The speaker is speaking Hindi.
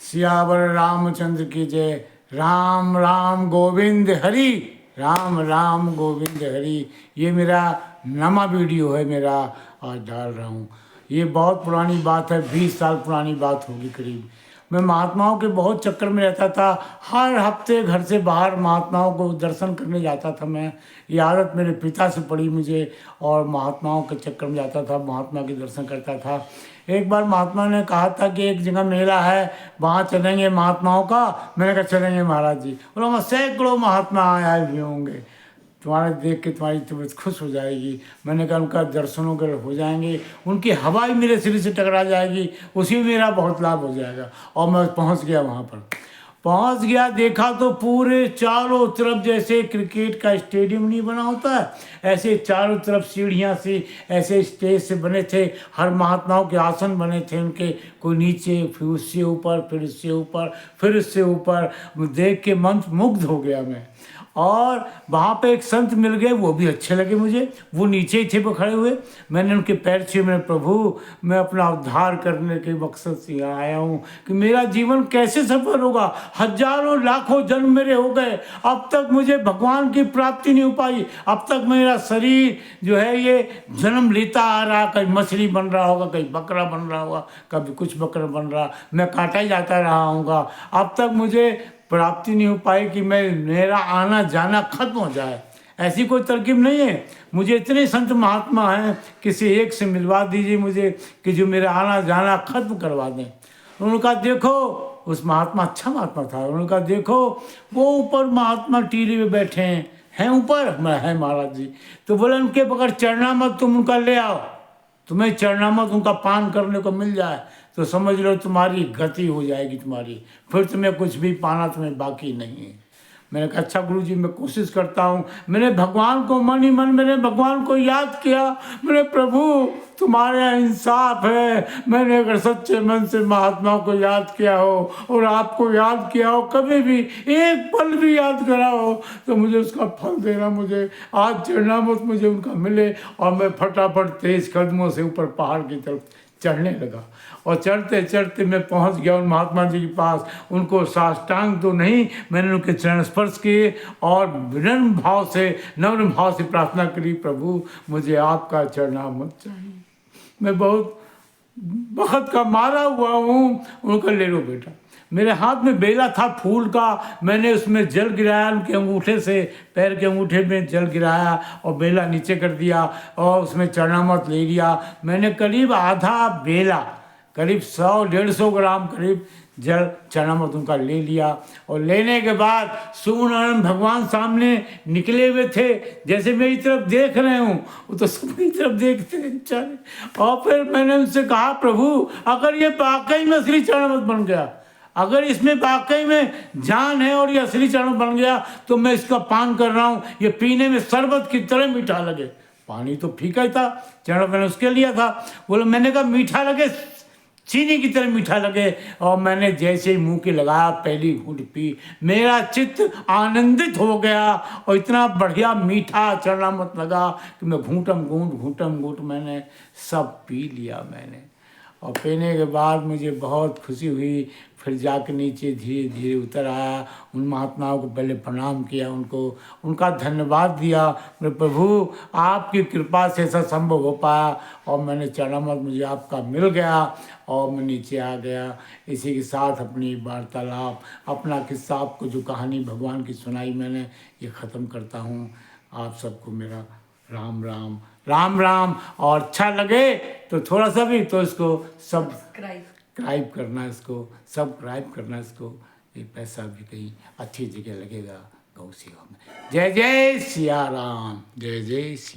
सियावर रामचंद्र की जय। राम राम गोविंद हरि, राम राम गोविंद हरि। ये मेरा नवा वीडियो है, मेरा आज डाल रहा हूँ। ये बहुत पुरानी बात है, 20 साल पुरानी बात होगी करीब। मैं महात्माओं के बहुत चक्कर में रहता था। हर हफ्ते घर से बाहर महात्माओं को दर्शन करने जाता था मैं। ये आदत मेरे पिता से पड़ी मुझे, और महात्माओं के चक्कर में जाता था, महात्मा के दर्शन करता था। एक बार महात्मा ने कहा था कि एक जगह मेला है, वहाँ चलेंगे महात्माओं का। मैंने कहा चलेंगे महाराज जी। बोला वहाँ सैकड़ों महात्मा आए भी होंगे, तुम्हारे देख के तुम्हारी तबीयत खुश हो जाएगी। मैंने कहा उनका दर्शनों के हो जाएंगे, उनकी हवा ही मेरे सिर से टकरा जाएगी, उसी में मेरा बहुत लाभ हो जाएगा। और मैं पहुंच गया, वहाँ पर पहुंच गया। देखा तो पूरे चारों तरफ जैसे क्रिकेट का स्टेडियम नहीं बना होता है, ऐसे चारों तरफ सीढ़ियाँ से ऐसे स्टेज से बने थे। हर महात्माओं के आसन बने थे उनके, कोई नीचे, फिर उससे ऊपर, फिर उससे ऊपर, फिर उससे ऊपर। देख के मन मुग्ध हो गया मैं। और वहाँ पे एक संत मिल गए, वो भी अच्छे लगे मुझे। वो नीचे ही थे, वो खड़े हुए। मैंने उनके पैर छुए। मैंने प्रभु, मैं अपना उद्धार करने के मकसद से यहाँ आया हूँ कि मेरा जीवन कैसे सफल होगा। हजारों लाखों जन्म मेरे हो गए, अब तक मुझे भगवान की प्राप्ति नहीं हो पाई। अब तक मेरा शरीर जो है ये जन्म लेता आ रहा, कहीं मछली बन रहा होगा, कहीं बकरा बन रहा होगा, कभी कुछ बकरा बन रहा, मैं काटा ही जाता रहा हूँगा। अब तक मुझे प्राप्ति नहीं हो पाई कि मैं मेरा आना जाना खत्म हो जाए। ऐसी कोई तरकीब नहीं है। मुझे इतने संत महात्मा हैं, किसी एक से मिलवा दीजिए मुझे कि जो मेरा आना जाना खत्म करवा दें। उन्होंने कहा देखो, उस महात्मा अच्छा महात्मा था। उन्होंने कहा देखो वो ऊपर महात्मा टीले में बैठे हैं ऊपर। मैं है महाराज जी। तो बोले उनके बगैर चरणामृत तुम उनका ले आओ, तुम्हें चरणामृत उनका पान करने को मिल जाए तो समझ लो तुम्हारी गति हो जाएगी तुम्हारी, फिर तुम्हें कुछ भी पाना तुम्हें बाकी नहीं है। मैंने कहा अच्छा गुरु जी, मैं कोशिश करता हूँ। मैंने भगवान को मन ही मन मैंने भगवान को याद किया। मैंने प्रभु तुम्हारे यहाँ इंसाफ है, मैंने अगर सच्चे मन से महात्माओं को याद किया हो और आपको याद किया हो, कभी भी एक पल भी याद करा हो, तो मुझे उसका फल देना। मुझे आज चरणामृत मुझे उनका मिले। और मैं फटाफट तेज कदमों से ऊपर पहाड़ की तरफ चढ़ने लगा। और चढ़ते चढ़ते मैं पहुंच गया उन महात्मा जी के पास। उनको साष्टांग तो नहीं, मैंने उनके चरण स्पर्श किए और नम्र भाव से प्रार्थना करी, प्रभु मुझे आपका चरणामृत चाहिए, मैं बहुत वक्त का मारा हुआ हूँ। उनका ले लो बेटा। मेरे हाथ में बेला था फूल का, मैंने उसमें जल गिराया, उनके अंगूठे से, पैर के अंगूठे में जल गिराया और बेला नीचे कर दिया और उसमें चरणामृत ले लिया। मैंने करीब आधा बेला, करीब 100-150 ग्राम करीब जल चरणामृत उनका ले लिया। और लेने के बाद सूर्यनारायण भगवान सामने निकले हुए थे, जैसे मेरी तरफ देख रहे हूँ, वो तो सबकी तरफ देखते हैं बेचारे। और फिर मैंने उनसे कहा प्रभु अगर ये वाकई में असली चरणामृत बन गया, अगर इसमें वाकई में जान है और ये असली चरणामृत बन गया, तो मैं इसका पान कर रहा हूँ, ये पीने में शरबत की तरह मीठा लगे। पानी तो फीका ही था, चरणामृत मैंने उसके लिया था। बोले मैंने कहा मीठा लगे, चीनी की तरह मीठा लगे। और मैंने जैसे ही मुंह के लगाया, पहली घूंट पी, मेरा चित्त आनंदित हो गया और इतना बढ़िया मीठा चरणामृत लगा कि मैं घूंटम घूंट मैंने सब पी लिया मैंने। और पीने के बाद मुझे बहुत खुशी हुई। फिर जाके नीचे धीरे धीरे उतर आया, उन महात्माओं को पहले प्रणाम किया, उनका धन्यवाद दिया। मेरे प्रभु आपकी कृपा से ऐसा संभव हो पाया और मैंने चरणामृत मुझे आपका मिल गया और मैं नीचे आ गया। इसी के साथ अपनी वार्तालाप, अपना किस्सा, आपको जो कहानी भगवान की सुनाई मैंने, ये ख़त्म करता हूँ। आप सबको मेरा राम राम राम राम। और अच्छा लगे तो थोड़ा सा भी तो इसको सब्सक्राइब करना, इसको सब्सक्राइब करना, इसको ये पैसा भी कहीं अच्छी जगह लगेगा गौ सेवा में। जय जय सिया राम, जय जय सिया।